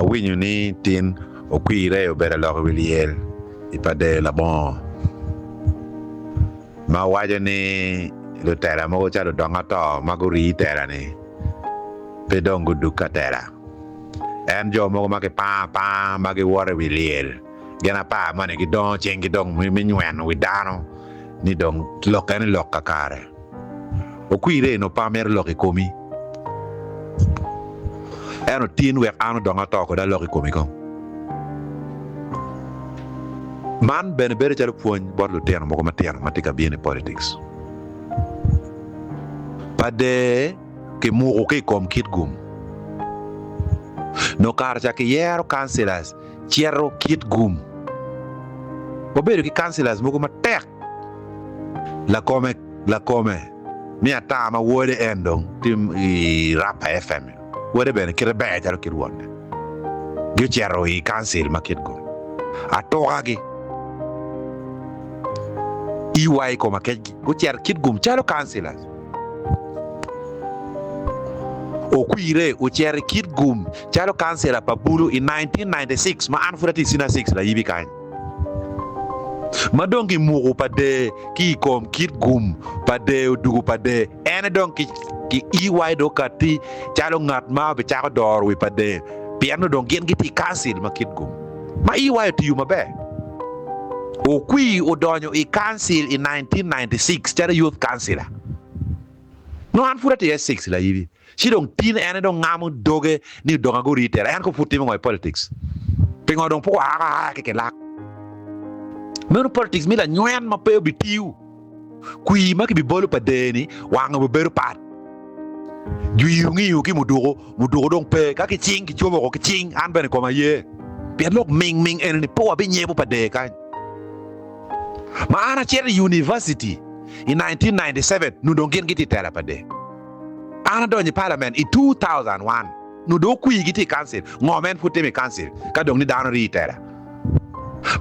winyu ni tin Okwir better log Williel ipade la bon ma waje ni lo tera mo cha Odonga to maguri tera ni pedongo duka tera en jo mo ma ke pa ma ke wore Williel gena pa mane ki don chen ki don mi nywen wi dano ni don lokane lokakare Okwir no pa mer loki komi eno tin we anu Odonga to ko da loki komi ko man ben bere chalo puony bor lo tiano moko matiano matika bien in politics pade ke mugo ke kom kit gum no karcha ke yero councillors chiero kit gum bobero ki councillors moko matek la come mi atama wode endong tim I rapa fm wode ben kire be chalo kirwonde gi chiero I council ma kit gum atoga gi iwai Komakech go chier kit gum chalo councillors Okwir o chier kit gum chalo councillor Babulu in 1996 ma an furati sina 6 la yibi kan madongi mugo pade ki kom kit gum pade dugu pade ene donki ki iwai do kati chalo ngat ma be chako dor wi pade piano don gen giti council ma kit gum ma iwai to yuma be Okwir odonyo I council in 1996 chara youth councillor no an furati S6 la yibi si dong tin ene dong ngamu doge ni donga go ritera en ko futti mo politics pingo dong poko aga ke lak meno politics mi la nywen ma pe bitiu kui ma ki bi bolu pa deni wanga bo beru pat juyu ngi ki mudugo dong pe ka ki ching ki chobo ko ki ching an ben ko ma ye pe lok ming en ni po bi nyebo pa de kan ma ana chere university in 1997 nu don gen giti tera pa de ana donye parliament in 2001 nu do kui giti council ngomen futte mi council ka dong ni dano ri tera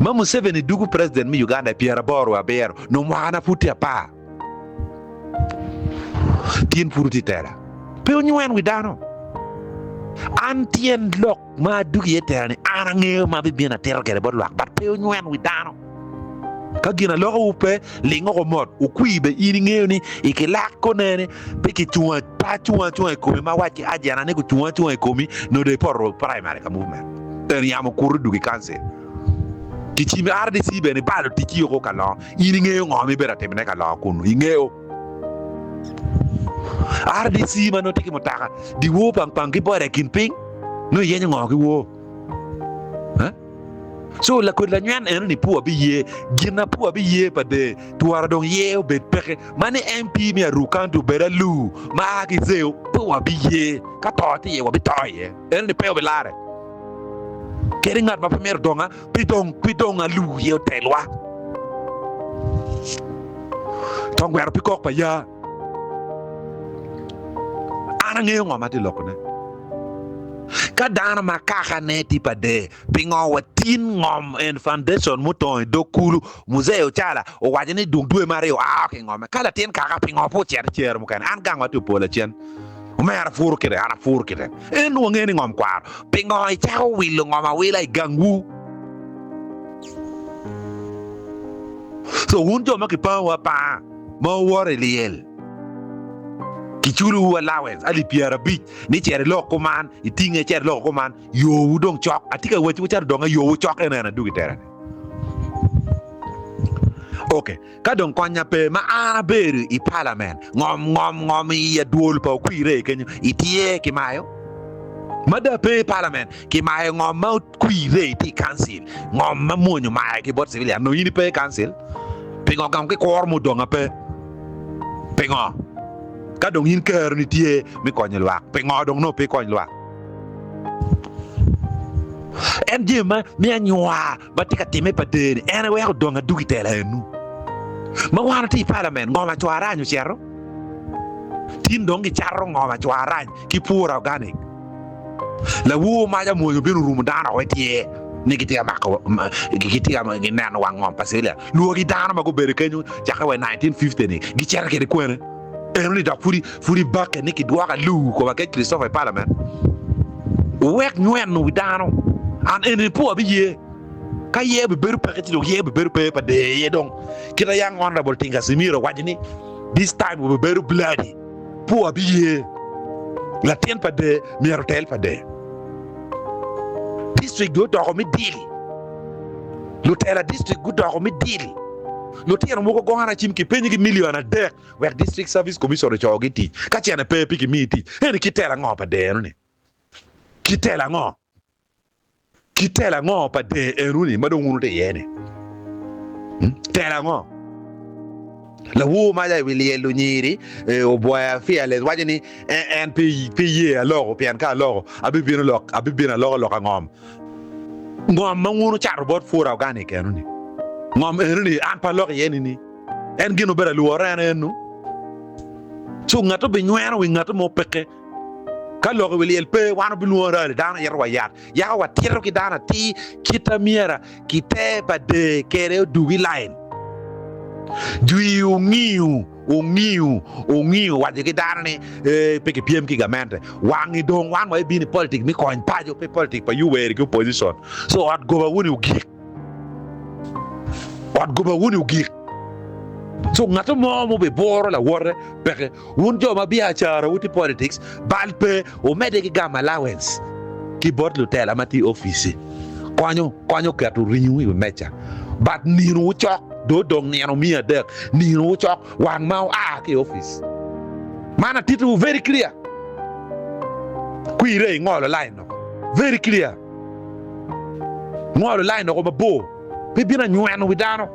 ma Museveni dugu president mi Uganda Pierre Boro abero no mwana futte pa tin furuti tera pe onywen wi dano antien lok ma dugu yetera ni ana nge ma bi bina tera kere bod lak but pe onywen wi dano ka gina loko upe lingo ko mod Okwir be ini ngeo ni ikilak ko nene pe ki chua komi ma wachi ajana ne ku chua komi no de por primary ka movement ten yamo kuru dugi council ki chimi arde si be ni balo tiki ko kala ini ngeo ngomi bera temne kala kunu ingeo arde si ma no tiki motaka di wo pang ki bore kinping no yenye ngoki wo so la ko la nyan en ni pu abi ye gina pu abi ye pa de tuara dong ye be peke mane MP mi arukantu bera lu ma ki zeo pu abi ye ka to ti ye wabi to ye en ni pe be lare keri ngat ma premier donga pitong lu ye telwa tong wer pikok pa ya ana ngeo ngoma ti lokone ka dana makaka neti pa de pingo watin ngom en foundation muton do kulu museo chala o wajeni dung due mare o ke ngom kala tin kaka pingo po cher mukan an gang watu pola chen o me ara fur kire en wo ngeni ngom kwar pingo I chao wilo ngoma wila gangu so unjo makipa wa pa mo wore liel kichulu allowance ali piara big ni chere loko man itinge chere loko man yo udong chok atika wetu chere donga yo chok ena dugi tera okay ka dong konya pe ma ana beru I parliament ngom ya duol pa Okwir kenyo itie ki mayo mada pe parliament ki mayo ngom ma Okwir ti council ngom ma monyo ma ki bot civilian no yini pe council pingo gam ki kor mo donga pe pingo ka dong yin ker ni tie mi konyo lwak pe ngodong no pe konyo lwak en jema mi anywa batika time pa de en we donga dugi tela enu ma wana ti parliament ngoma chwara nyu chero tin dongi charro ngoma chwara ki pura organic la wo ma ja mo yo binu rumu dana wetie ni kitia mako kitia ma nginan wangom pasela luogi dana ma go bere kenyu jaka we 1950 ni gi cher ke de kwene en ni da furi bakke ni ki doaka lu ko ba ke Christophe parliament wek nywen no widano an ene po abi ye ka ye be beru paketi do ye be beru pe pa de ye dong kita yang honorable tinga simiro wajini this time we be beru bloody po abi ye la tien pa de mi hotel pa de district do to mi dili l'hotel district go to mi dili l'hotel mo ko gona chim ki penyi ki million a de wek district service commission de chogiti ka chene pe pi ki miti ene kitela ngo pa de no ni kitela ngo pa de eruni mado ngunu de yene tela ngo la wo ma ja wili lu nyiri Obwoya fiale wajini en pi alors pian ka alors abi bien alors lo ka ngom ma ngunu char bot fura organic eruni ngom eruni an pa lo yene ni en gino bera lu ora enu so ngato be nywero wi ngato mo peke kalo ko wili pe wana bi luora dana yerwa ya wa tiro ki dana ti kita miera kite ba de kere dugi line dui ungiu waje ki dana ni pe ki pm ki gamente wangi dong wan wa bi ni politik mi ko en pajo pe politik pa you were ki position so at go ba woni ugi so ngato mo be boro la wore peke won jo ma biya chara wuti politics balpe o mede ki gama allowance ki bot l'hotel amati office kwanyo ka to renew mecha but ninu chok do dong neno mia de ninu chok wang mau ki office mana titu very clear kuire ngolo line no very clear ngolo line no ko bo bibina nyweno widano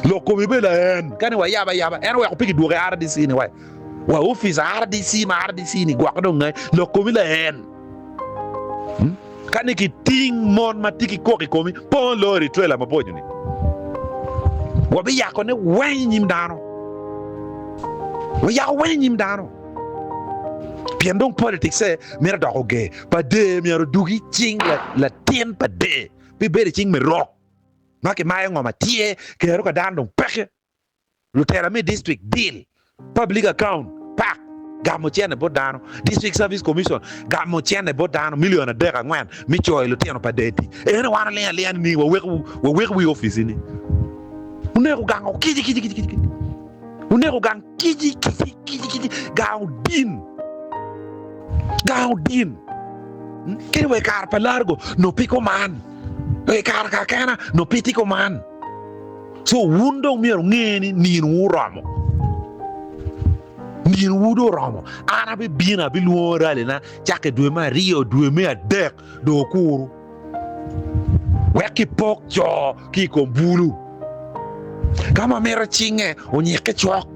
loko bibela en kani wa yaba en wa ko pigi duore RDC ni wa office RDC ni gwa ko ngai loko bibela en kani ki ting mon matiki ko ki komi pon lori trailer mabojo ni wa bi ya ko ne wenyim dano piendong politics mera da oge pa de mera dugi ching la tien pa de bi bere ching me rock make my ngoma tie ke ro ka dandong peke l'hotel me district deal public account pak gamo chene bodano district service commission gamo chene bodano million de ka ngwan mi choy l'hotel pa dedi ene wana le ni wo we office ni uneko gango kiji uneko gang kiji gaudin kene we kar pa largo no pico man kar ka kana no pitiko man so wundo mier ngeni nin wudo ramo ana be bina bi luora le na chake dwe ma rio dwe me adek do kuru weki pok jo ki kombulu kama mera chinge onyeke chok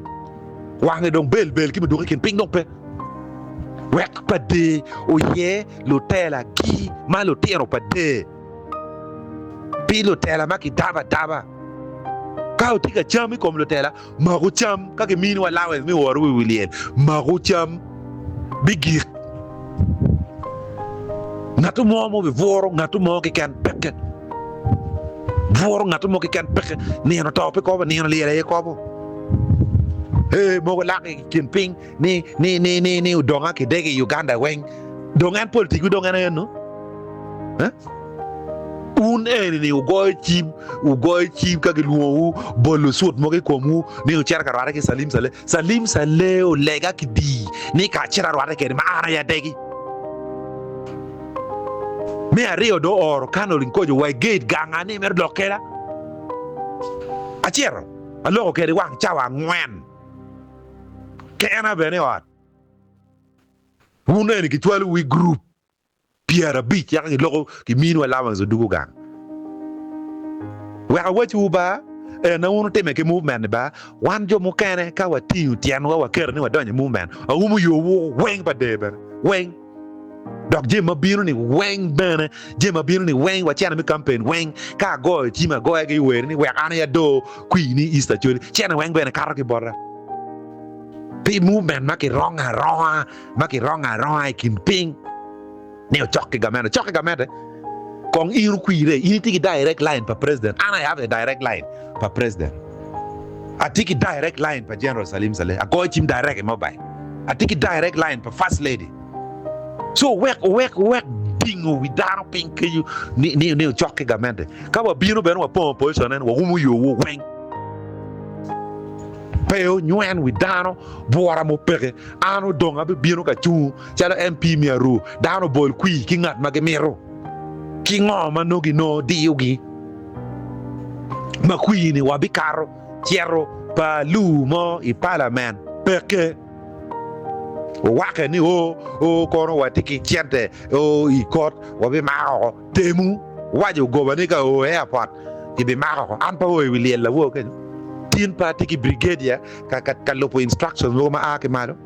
wange dong bel ki do kin ping dong pe wek pa de oye l'hotel a ki ma l'hotel pa de pi l'hotel ma ki daba ka utika cham comme l'hotel ma ko cham ka ke mini wala we mi wor wi wilien ma ko cham bigi ngatu mo be voro ngatu mo ke kan peke voro ngatu mo ke kan peke ni no tope ko ni no liere ko bo mo ko la ke kin ping ni Odonga ke dege Uganda weng dongan politique dongan no un ni ugoy chim ka ke luo bolo sut mo ke komu ni o chera karwara ke salim sale o lega ki di ni ka chera rwara ke ma ana ya degi me ario do oro kano linkojo wa gate ganga ni mer dokela achero aloko ke wang chawa ngwen ke ana bene wat un ni ki twelu we group Pierre Beach yang loko ki minwa lawan zo dugu gang wa wachu ba na unu teme ke movement ba wan jo mo kene ka wa tiu tian wa ker ni wa donye movement a umu yo wo weng ba de ba weng dok je ma binu ni weng bene je ma binu ni weng wa chana mi campaign weng ka go jima go ga wer ni wa ana ya do queen ni easter chori chana weng bene karo ki borra pi movement ma ki ronga kin ping Neo choke gamete. Kong iru kuire, ini tiki direct line pa president. And I have a direct line pa president. I take direct line pa General Salim Saleh. I go him direct mobile. I take direct line pa first lady. So wek bingo we down pink you ni choke gamente ka wa bino ben wa pon position en wa gumu yo wo wen peo nyuen we down bora mo pege anu donga be bino ka chu chala MP mi ru down bol kui ki ngat mage miro ki ngoma no gi no diugi ma kui ni wa bi caro chiero pa lu mo I parliament perché wake ni o kono watiki chiente o I court wa be maro temu wajo gobani ka o airport ki be maro an pa o wi la wo ke tin party ki brigadier ka lopo instructions lo ma ake malo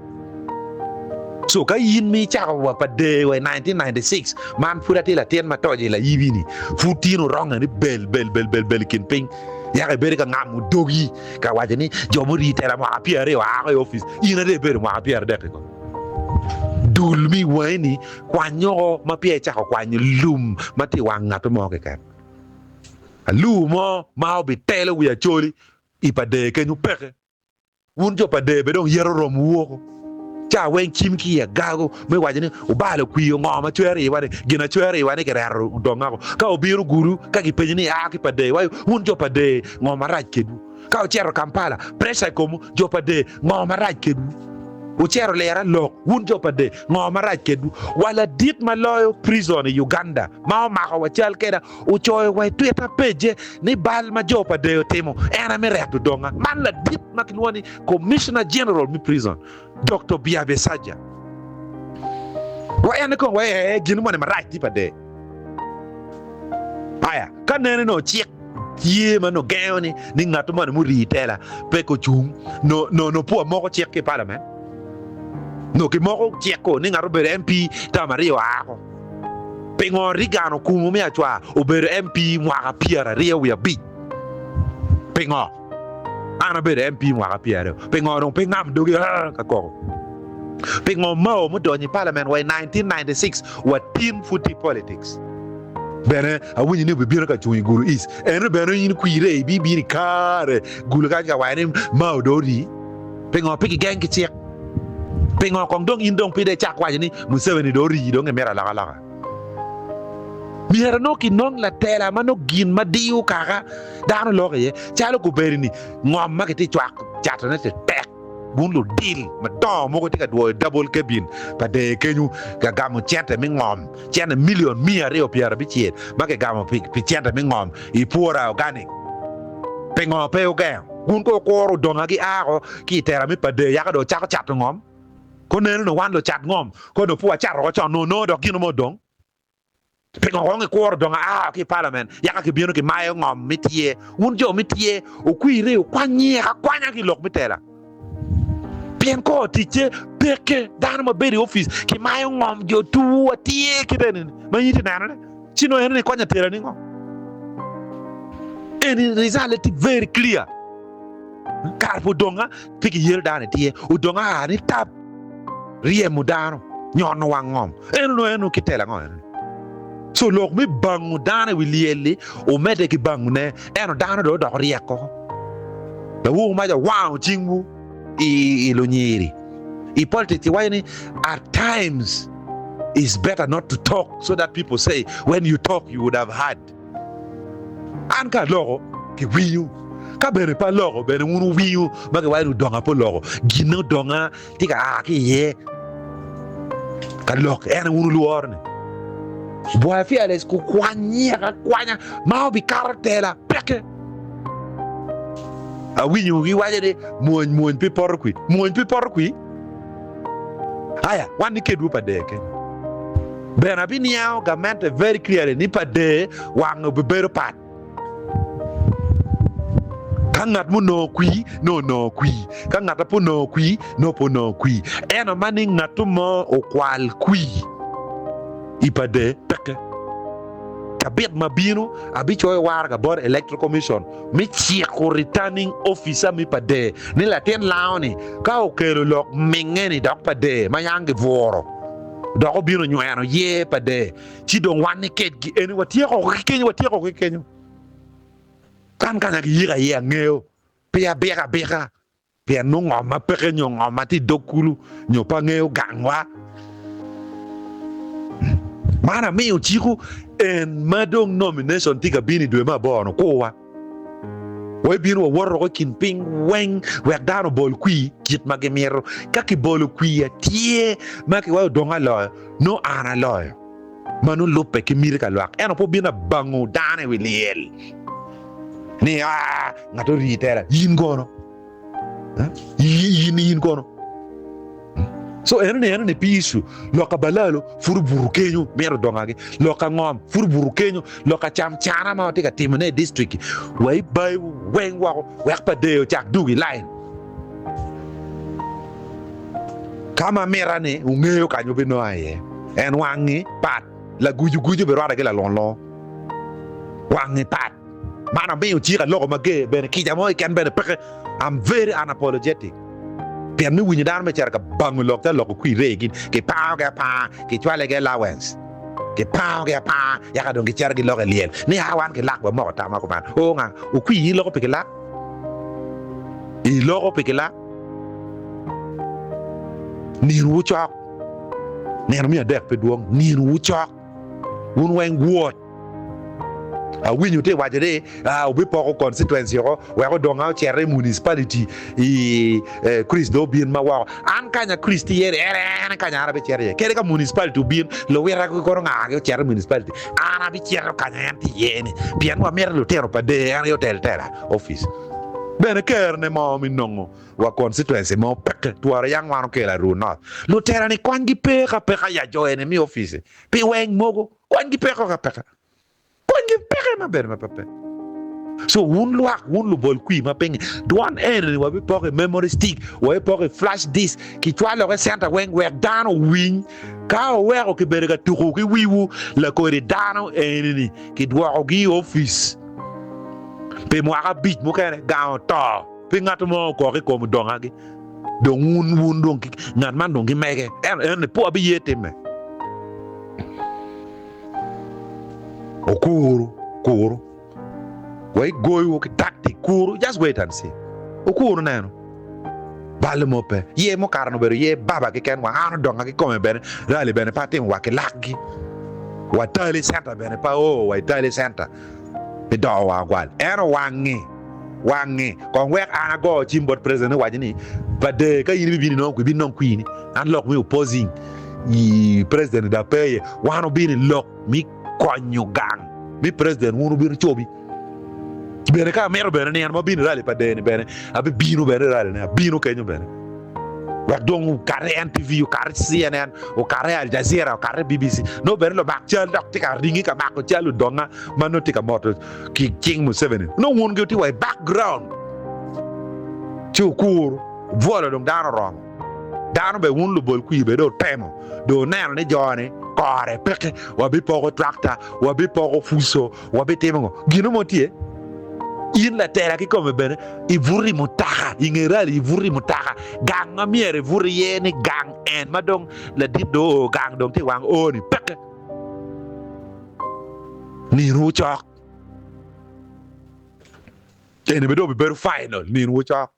so ka yin mi cha wa pa de wa 1996 man furati la ten ma toje la yibini futino ronga ni bel kin ping ya ke bere ka ngamu dogi ka wajani jomuri tela ma apiare wa ka office ina de bere ma apiare de ko dulmi wani kwanyo ma pie cha ko kwanyo lum mati wanga to mo ke kan lumo ma obi tele wi Acholi ipade ke nu peke wun jo pade be don yero rom wo cha wen kim ki ya gago me wajani o bale kwi ngoma chwere wani gina chwere wani ke rar donga ko ka obiru guru ka gi penni a ki pade wa wun jo pade ngoma raj kedu ka o chero Kampala pressure komu jo pade ngoma raj kedu o chero lera lok wun jo pade ngoma raj kedu wala dit ma loyo prison Uganda ma ko wa chal keda o choy wa tueta peje ni bal ma jo pade temo ena me reto donga man la dit makinwani commissioner general mi prison Dr. Biabe Saja wa ena ko wa ginu mo ne ma raj ti pade aya kanene no chik tie mano gaoni ni ngato man mu ritela pe ko chung no po mo ko chik ke parliament no ke moko chieko ni ngaro bere MP ta mario ako pengo rigano kumu me achwa o bere MP mwaka piara ria we bi pengo ana bere MP mwaka piara pengo no pengam dogi ka ko pengo mo doni parliament wa 1996 wa team footy politics bere awuni ne bibira ka chuyi guru is ene bere yin kuire bi ni kare gulu ka wa ni ma dori pengo piki gang ki chiek pengo kong dong indong pide chakwa ni Museveni do ri do ngemera la miera no ki non la tela mano gin madiu kaka dano loke ye chalo ko berini ngom ma ke ti chwak chatane te tek bunlu deal ma do mo ko tika do double cabin pa de kenyu ga gamo chete mi ngom chene million mia reo piara bi chet ma ke gamo pi chete mi ngom I pura organic pengo pe o ga gun ko ko donga gi ako ki tera mi pa de ya ka do chak chat ngom ko neno no wan lo chat ngom ko no pu chat ro cho no do gino mo dong pengo ngi ko donga ki parliament ya ka bino ki mayo ngom mitie un jo mitie o kuire o kwanye ka kwanya ki lok mitela bien ko tiche peke dan mo beri office ki mayo ngom jo tu tie ki den ma yiti nana chino ene kwanya tera ni ngom and it is very clear kar po donga piki yer dan tie o donga ni tap rie mudano nyono wangom eno kitela ngom so lok mi bangu dana wilieli o mede ki bangu ne eno dana do rieko la wo ma ja wow jingu I lo nyiri I politics why at times it's better not to talk so that people say when you talk you would have had an ka logo ki wiyu ka bere pa logo bere wunu wiyu ma ke wairu donga po logo gino donga tika ki ye ka lok ena wunu luorne boy fiales ku kwanya ma bi kartela peke a winyu wi wajede mon pi porqui aya wani kedu pa deke bena bi niao gamente very clearly ni pa de wang be bero pat kangat mu no kui no kui kangat po no kui no po no kui eno mani ngatu mo o kwal kui ipade peke kabet mabino abi choy war ga bor electoral commission mi chi ko returning officer mi pade ni la ten laoni ka o kero lok mingeni dok pade mayangi voro doko bino nyoano ye pade chi don wani ket gi eni watie ko kenyo kan gi yiga ye ngeo pia beka pia no ngoma peke nyongoma ti dokulu nyopa ngeo gangwa mana miyo chiku en madong nomination tika bini dwe ma bono kowa we bino wa warro ko kin ping weng wek dano bol kui kit magemiro kaki bol kui ya tie maki wa donga lo no ana lo manu lupe ki mirika lwak eno po bina bangu dane wiliel ni ngato ritera yin gono yin gono. So ene pisu loka balalo furu buru kenyo mero dongage loka ngom furu buru kenyo loka cham chana ma tika timone district way bay weng wako wek pa deo chak dugi line kama mera ne ungeyo kanyo bino aye en wangi pat la guju be rada ke la lonlo wangi pat mana be uchira loko mage ben kija mo kan ben peke. I'm very unapologetic. Pian mi winyi dan me char ka bang lok ta lok kui regin ke pa ke chwale ke allowance ke pa ya ka dong ke char ki lok liel ni hawan ke lak ba mo ta ma ko man o nga o kui yi lok pe ke lak i lok pe ke lak ni ru chok ne no mi dek pe duong ni ru chok un weng wot a winyu te wajere obi poko constituency ko we ko donga chere municipality Chris do bien ma wa an kanya Christi yere an kanya arabe chere kere ka municipality bien lo wera ko nga ko chere municipality ana bi chere kanya anti yene bien wa mer lo tero pa de an hotel tera office bene kerne mo mi nongo wa constituency mo pek tuara yang wano ke la runa lo tera ni kwangi peka ya jo ene mi office pi weng mogo kwangi peka ka peka kwangi peka ma ber ma pape so un lu bol kui ma peng duan ene wa bi poke memory stick wa bi poke flash disk ki twa lo center weng wek dano wing ka o weko ki bere ka tuku ki wiwu la ko de dano ene ni ki dwa ogi office pe mo aka bit mo kene ga to pe ngato mo ko ko mo donga gi do un don ki ngat man don ki mege en po abi yete me okuru wai goyo ki tactic kuru just wait and see okuru nano balle mo pe ye mo karno bero ye baba ki ken wa anu donga ki come bene rali bene patim wa ki lagi wa tali center bene pa wa tali center be do wa gwal ero wangi kon wek ana go chimbot president wajini bade ka yini bini non ku bin non queen an lok mi opposing i president da paye wano bini lok mi konyu gang mi president wonu bini chobi bene ka mero bene ne mo bini rali pade ne bene abi binu bene rali ne binu kenyu bene wa dong kare NTV o kare CNN o kare Al Jazeera o kare BBC no bere lo bak chal dok tika ringi ka bak chalu donga mano tika moto ki King Museveni no won go ti way background chukur vola dong dano be won lu bol ku be do temo do nel ne jone kore peke wa bi poko tractor wa bi poko fuso wa bi temo gino motie in la terra ki come bene i vuri mutaka ingerali i vuri mutaka gang amiere vuri yeni gang en madong la dido gang dong ti wang oni pek ni ru chok tene be do be ber final ni ru chok